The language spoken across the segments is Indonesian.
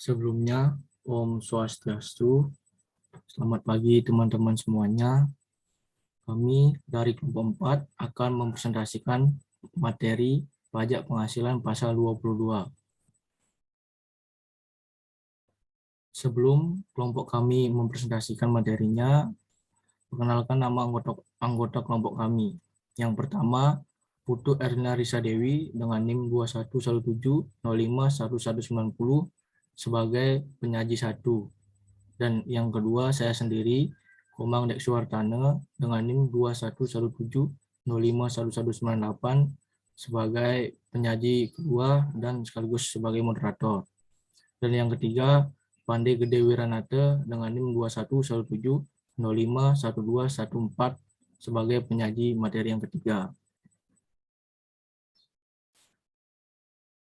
Sebelumnya, Om Swastiastu. Selamat pagi teman-teman semuanya. Kami dari kelompok 4 akan mempresentasikan materi pajak penghasilan pasal 22. Sebelum kelompok kami mempresentasikan materinya, perkenalkan nama anggota kelompok kami. Yang pertama, Putu Erlina Risa Dewi dengan NIM 2117051190 sebagai penyaji 1. Dan yang kedua, saya sendiri, Komang Dek Suwartana dengan NIM 2117051198 sebagai penyaji kedua dan sekaligus sebagai moderator. Dan yang ketiga, Pandey Gede Wiranata dengan NIM 2117051214 sebagai penyaji materi yang ketiga.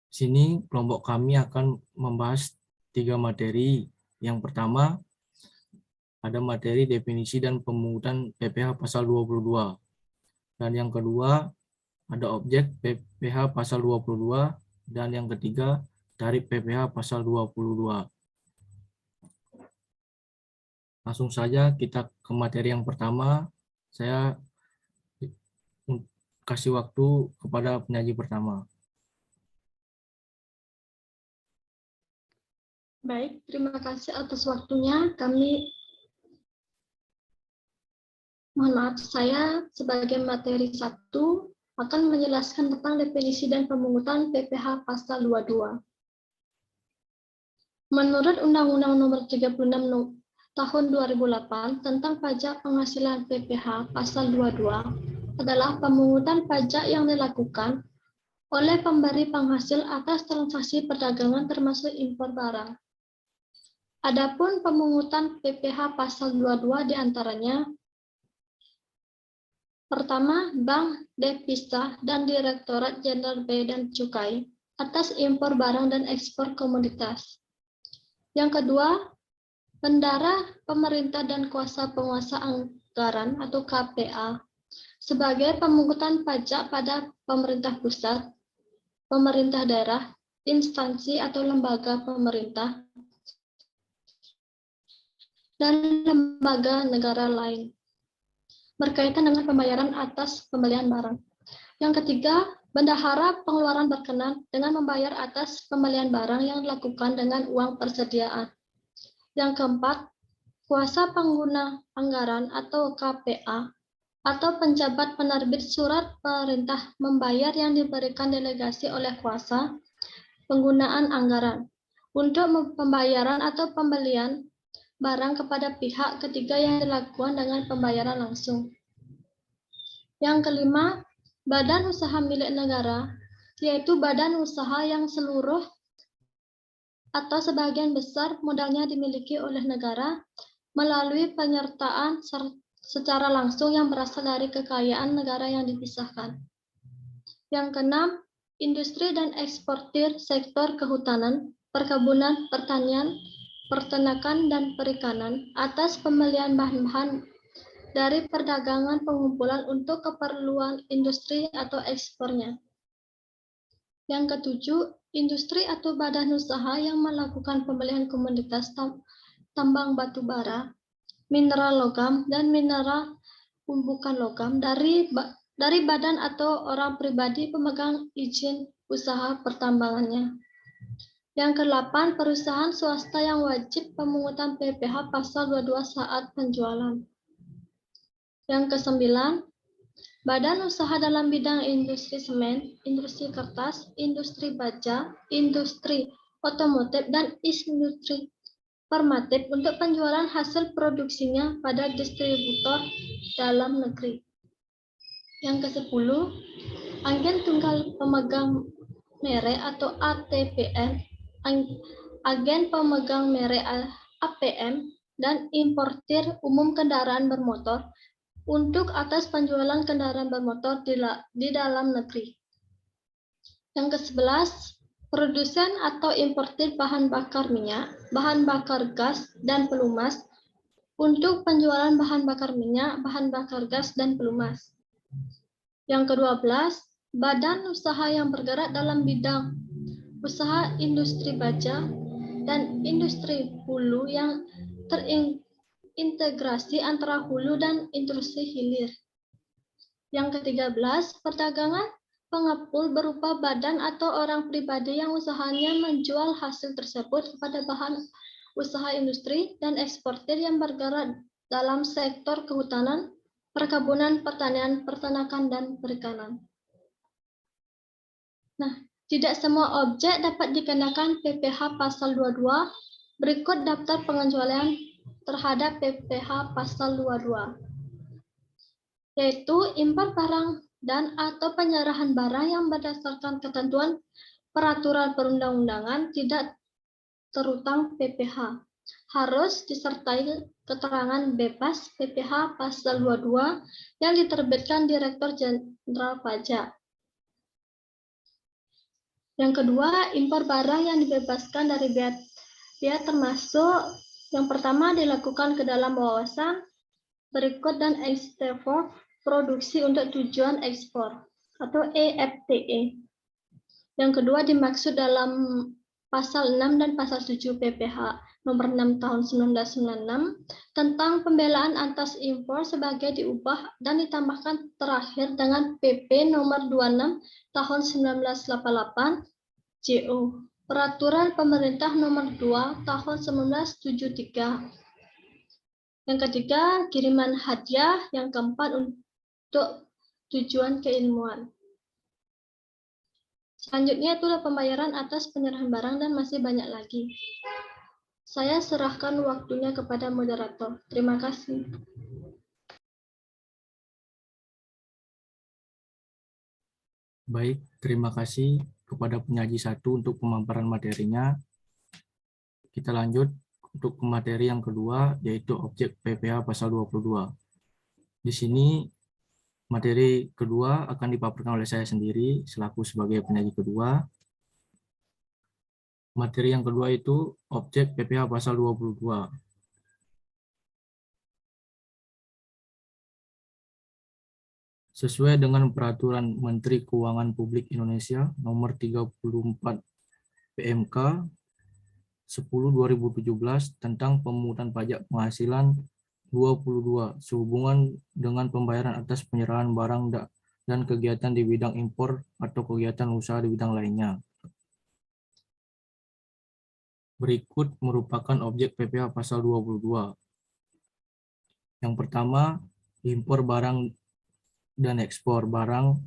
Sini kelompok kami akan membahas 3 materi. Yang pertama, ada materi definisi dan pemungutan PPh pasal 22. Dan yang kedua, ada objek PPh pasal 22. Dan yang ketiga, tarif PPh pasal 22. Langsung saja kita ke materi yang pertama. Saya kasih waktu kepada penyaji pertama. Baik, terima kasih atas waktunya. Saya sebagai materi 1 akan menjelaskan tentang definisi dan pemungutan PPh pasal 22. Menurut Undang-Undang Nomor 36 Tahun 2008 tentang pajak penghasilan PPh pasal 22 adalah pemungutan pajak yang dilakukan oleh pemberi penghasil atas transaksi perdagangan termasuk impor barang. Adapun pemungutan PPh pasal 22 diantaranya: pertama, Bank Devisa dan Direktorat Jenderal Bea dan Cukai atas impor barang dan ekspor komoditas. Yang kedua, bendara pemerintah dan kuasa penguasa anggaran atau KPA sebagai pemungutan pajak pada pemerintah pusat, pemerintah daerah, instansi atau lembaga pemerintah, dan lembaga negara lain berkaitan dengan pembayaran atas pembelian barang. Yang ketiga, bendahara pengeluaran berkenan dengan membayar atas pembelian barang yang dilakukan dengan uang persediaan. Yang keempat, kuasa pengguna anggaran atau KPA atau penjabat penerbit surat perintah membayar yang diberikan delegasi oleh kuasa penggunaan anggaran untuk pembayaran atau pembelian barang kepada pihak ketiga yang dilakukan dengan pembayaran langsung. Yang kelima, badan usaha milik negara, yaitu badan usaha yang seluruh atau sebagian besar modalnya dimiliki oleh negara melalui penyertaan secara langsung yang berasal dari kekayaan negara yang dipisahkan. Yang keenam, industri dan eksportir sektor kehutanan, perkebunan, pertanian, peternakan, dan perikanan atas pembelian bahan-bahan dari perdagangan pengumpulan untuk keperluan industri atau ekspornya. Yang ketujuh, industri atau badan usaha yang melakukan pembelian komoditas tambang batu bara, mineral logam, dan mineral bukan logam dari badan atau orang pribadi pemegang izin usaha pertambangannya. Yang ke-8, perusahaan swasta yang wajib pemungutan PPh pasal 22 saat penjualan. Yang ke-9, badan usaha dalam bidang industri semen, industri kertas, industri baja, industri otomotif, dan industri formatif untuk penjualan hasil produksinya pada distributor dalam negeri. Yang ke-10, agen tunggal pemegang merek atau ATPM, agen pemegang merek APM, dan importir umum kendaraan bermotor untuk atas penjualan kendaraan bermotor di dalam negeri. Yang ke-11, produsen atau importir bahan bakar minyak, bahan bakar gas, dan pelumas untuk penjualan bahan bakar minyak, bahan bakar gas, dan pelumas. Yang ke-12, badan usaha yang bergerak dalam bidang usaha industri baja, dan industri hulu yang terintegrasi antara hulu dan industri hilir. Yang ke-13, perdagangan pengepul berupa badan atau orang pribadi yang usahanya menjual hasil tersebut kepada bahan usaha industri dan eksportir yang bergerak dalam sektor kehutanan, perkebunan, pertanian, peternakan, dan perikanan. Nah, tidak semua objek dapat dikenakan PPh pasal 22. Berikut daftar pengecualian terhadap PPh pasal 22. Yaitu impor barang dan atau penyerahan barang yang berdasarkan ketentuan peraturan perundang-undangan tidak terutang PPh. Harus disertai keterangan bebas PPh pasal 22 yang diterbitkan Direktur Jenderal Pajak. Yang kedua, impor barang yang dibebaskan dari bea termasuk yang pertama dilakukan ke dalam wawasan berikut dan ekspor produksi untuk tujuan ekspor atau EFTE. Yang kedua dimaksud dalam pasal 6 dan pasal 7 PPh nomor 6 tahun 1996 tentang pembelaan atas impor sebagai diubah dan ditambahkan terakhir dengan PP nomor 26 tahun 1988 JO. Peraturan Pemerintah nomor 2 tahun 1973. Yang ketiga, kiriman hadiah. Yang keempat, untuk tujuan keilmuan. Selanjutnya itulah pembayaran atas penyerahan barang dan masih banyak lagi. Saya serahkan waktunya kepada moderator. Terima kasih. Baik, terima kasih kepada penyaji 1 untuk pemaparan materinya. Kita lanjut untuk materi yang kedua, yaitu objek PPh pasal 22. Di sini materi kedua akan dipaparkan oleh saya sendiri selaku sebagai penyaji kedua. Materi yang kedua itu objek PPh pasal 22. Sesuai dengan Peraturan Menteri Keuangan Publik Indonesia Nomor 34 PMK 10/2017 tentang pemungutan pajak penghasilan 22 sehubungan dengan pembayaran atas penyerahan barang dan kegiatan di bidang impor atau kegiatan usaha di bidang lainnya. Berikut merupakan objek PPh pasal 22. Yang pertama, impor barang dan ekspor barang,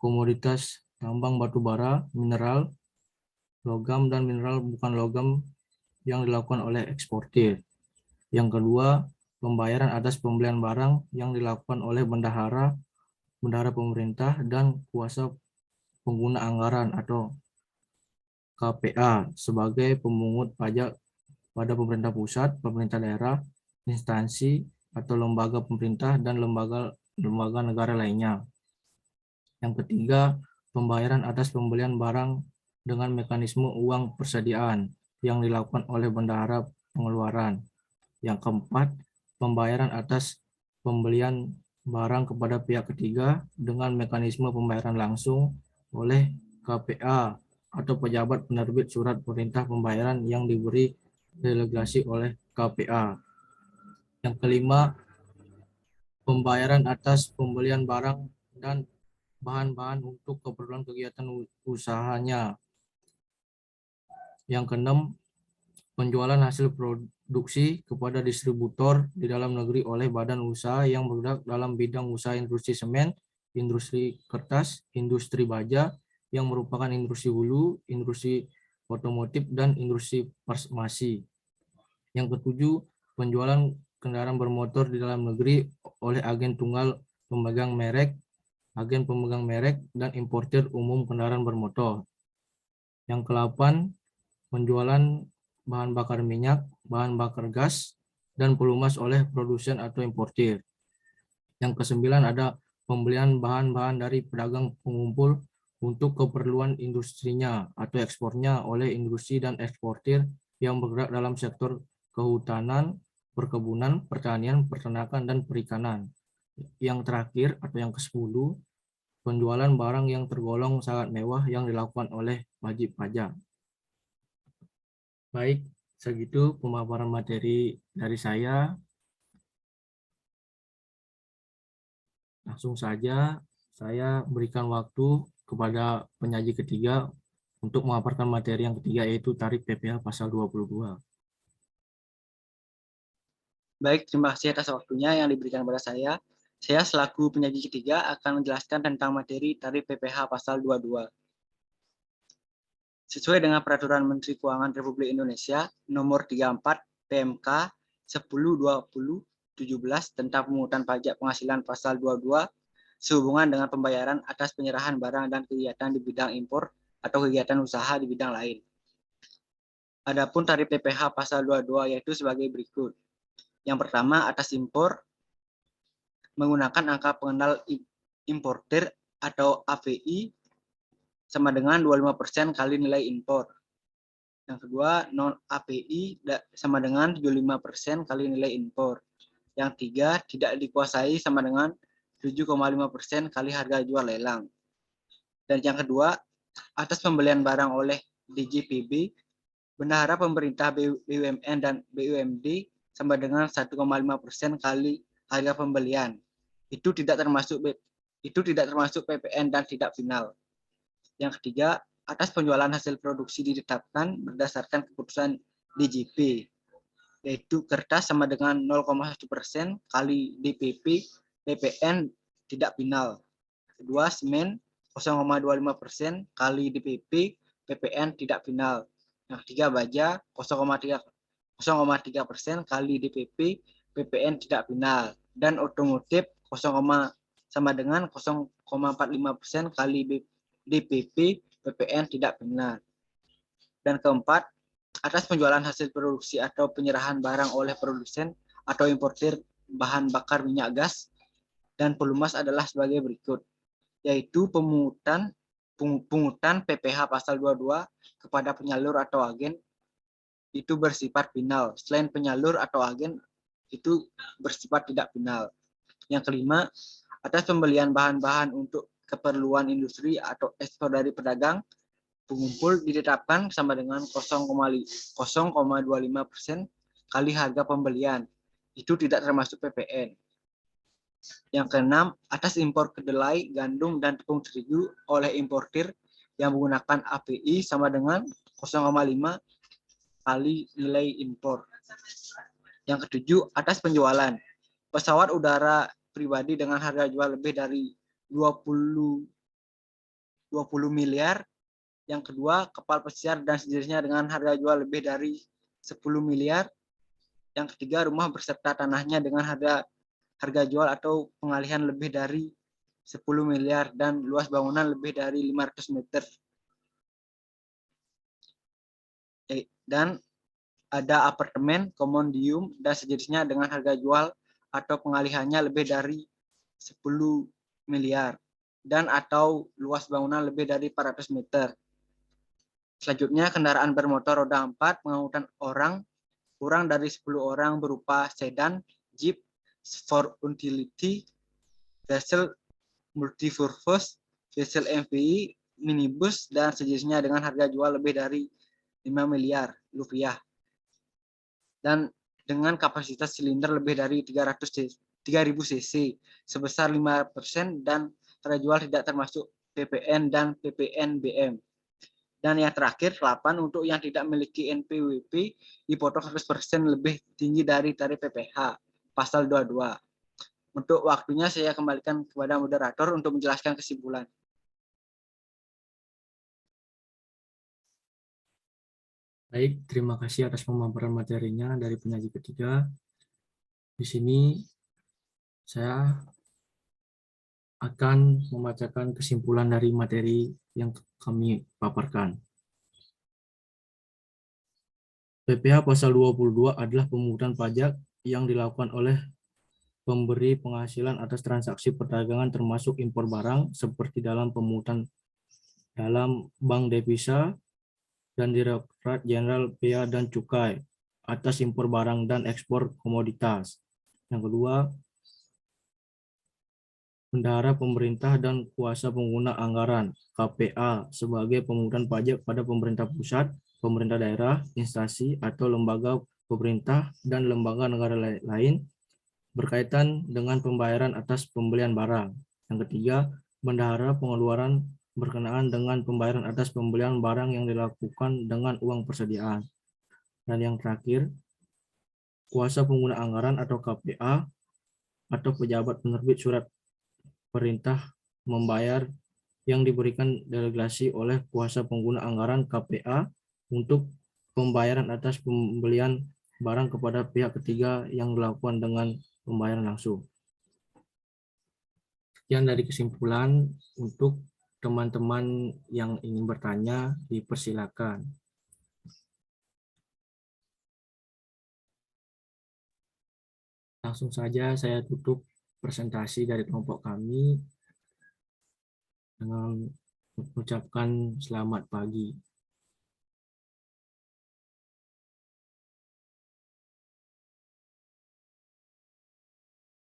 komoditas, tambang batu bara, mineral, logam dan mineral bukan logam yang dilakukan oleh eksportir. Yang kedua, pembayaran atas pembelian barang yang dilakukan oleh bendahara pemerintah dan kuasa pengguna anggaran atau KPA sebagai pemungut pajak pada pemerintah pusat, pemerintah daerah, instansi atau lembaga pemerintah dan lembaga negara lainnya. Yang ketiga, pembayaran atas pembelian barang dengan mekanisme uang persediaan yang dilakukan oleh bendahara pengeluaran. Yang keempat, pembayaran atas pembelian barang kepada pihak ketiga dengan mekanisme pembayaran langsung oleh KPA atau pejabat penerbit surat perintah pembayaran yang diberi delegasi oleh KPA. Yang kelima, pembayaran atas pembelian barang dan bahan-bahan untuk keperluan kegiatan usahanya. Yang keenam, penjualan hasil produksi kepada distributor di dalam negeri oleh badan usaha yang bergerak dalam bidang usaha industri semen, industri kertas, industri baja, yang merupakan industri hulu, industri otomotif, dan industri farmasi. Yang ketujuh, penjualan kendaraan bermotor di dalam negeri oleh agen tunggal pemegang merek, agen pemegang merek, dan importir umum kendaraan bermotor. Yang ke-8, penjualan bahan bakar minyak, bahan bakar gas, dan pelumas oleh produsen atau importir. Yang ke-9 ada pembelian bahan-bahan dari pedagang pengumpul untuk keperluan industrinya atau ekspornya oleh industri dan eksportir yang bergerak dalam sektor kehutanan, perkebunan, pertanian, peternakan, dan perikanan. Yang terakhir atau yang ke-10, penjualan barang yang tergolong sangat mewah yang dilakukan oleh wajib pajak. Baik, Segitu pemaparan materi dari saya. Langsung saja saya berikan waktu kepada penyaji ketiga untuk memaparkan materi yang ketiga, yaitu tarif PPh pasal 22. Baik, terima kasih atas waktunya yang diberikan kepada saya. Saya selaku penyaji ketiga akan menjelaskan tentang materi tarif PPh pasal 22. Sesuai dengan Peraturan Menteri Keuangan Republik Indonesia Nomor 34 PMK 10/2017 tentang pemungutan pajak penghasilan pasal 22 sehubungan dengan pembayaran atas penyerahan barang dan kegiatan di bidang impor atau kegiatan usaha di bidang lain. Adapun tarif PPh pasal 22 yaitu sebagai berikut. Yang pertama, atas impor menggunakan angka pengenal importer atau API sama dengan 25% kali nilai impor. Yang kedua, non API sama dengan 75% kali nilai impor. Yang tiga, tidak dikuasai sama dengan 7,5% kali harga jual lelang. Dan yang kedua, atas pembelian barang oleh DJPB, bendahara pemerintah BUMN dan BUMD sama dengan 1,5% kali harga pembelian. Itu tidak termasuk PPN dan tidak final. Yang ketiga, atas penjualan hasil produksi ditetapkan berdasarkan keputusan DJP, yaitu kertas sama dengan 0,1% kali DPP PPN tidak final. Kedua, semen 0,25% kali DPP PPN tidak final. Yang ketiga, baja 0,3% kali DPP PPN tidak final. Dan otomotif sama dengan 0,45% kali DPP PPN tidak benar. Dan keempat, atas penjualan hasil produksi atau penyerahan barang oleh produsen atau importir bahan bakar minyak gas dan pelumas adalah sebagai berikut, yaitu pungutan PPh pasal 22 kepada penyalur atau agen itu bersifat final. Selain penyalur atau agen itu bersifat tidak final. Yang kelima, atas pembelian bahan-bahan untuk keperluan industri atau ekspor dari pedagang, pengumpul ditetapkan sama dengan 0,25% kali harga pembelian. Itu tidak termasuk PPN. Yang keenam, atas impor kedelai, gandum, dan tepung terigu oleh importir yang menggunakan API sama dengan 0,5 kali nilai impor. Yang ketujuh, atas penjualan pesawat udara pribadi dengan harga jual lebih dari 20 miliar. Yang kedua, kapal pesiar dan sejenisnya dengan harga jual lebih dari 10 miliar. Yang ketiga, rumah berserta tanahnya dengan harga jual atau pengalihan lebih dari 10 miliar dan luas bangunan lebih dari 500 meter. Dan ada apartemen, komondium, dan sejenisnya dengan harga jual atau pengalihannya lebih dari 10 miliar dan atau luas bangunan lebih dari 400 meter. Selanjutnya, kendaraan bermotor roda 4 mengangkut orang kurang dari 10 orang berupa sedan, jeep, for utility, vessel multipurpose, vessel MVI, minibus, dan sejenisnya dengan harga jual lebih dari 5 miliar rupiah. Dan dengan kapasitas silinder lebih dari 3.000 cc sebesar 5% dan harga jual tidak termasuk PPN dan PPNBM. Dan yang terakhir, 8, untuk yang tidak memiliki NPWP dipotong 100% lebih tinggi dari tarif PPh pasal 22. Untuk waktunya saya kembalikan kepada moderator untuk menjelaskan kesimpulan. Baik, terima kasih atas pemaparan materinya dari penyaji ketiga. Di sini saya akan membacakan kesimpulan dari materi yang kami paparkan. PPh pasal 22 adalah pemungutan pajak yang dilakukan oleh pemberi penghasilan atas transaksi perdagangan termasuk impor barang seperti dalam pemungutan dalam Bank Devisa dan Direktorat Jenderal Bea dan Cukai atas impor barang dan ekspor komoditas. Yang kedua, bendahara pemerintah dan kuasa pengguna anggaran KPA sebagai pemungutan pajak pada pemerintah pusat, pemerintah daerah, instansi atau lembaga pemerintah dan lembaga negara lain berkaitan dengan pembayaran atas pembelian barang. Yang ketiga, bendahara pengeluaran berkenaan dengan pembayaran atas pembelian barang yang dilakukan dengan uang persediaan. Dan yang terakhir, kuasa pengguna anggaran atau KPA atau pejabat penerbit surat perintah membayar yang diberikan delegasi oleh kuasa pengguna anggaran KPA untuk pembayaran atas pembelian barang kepada pihak ketiga yang dilakukan dengan pembayaran langsung. Sekian dari kesimpulan. Untuk teman-teman yang ingin bertanya, dipersilakan. Langsung saja saya tutup presentasi dari kelompok kami dengan mengucapkan selamat pagi.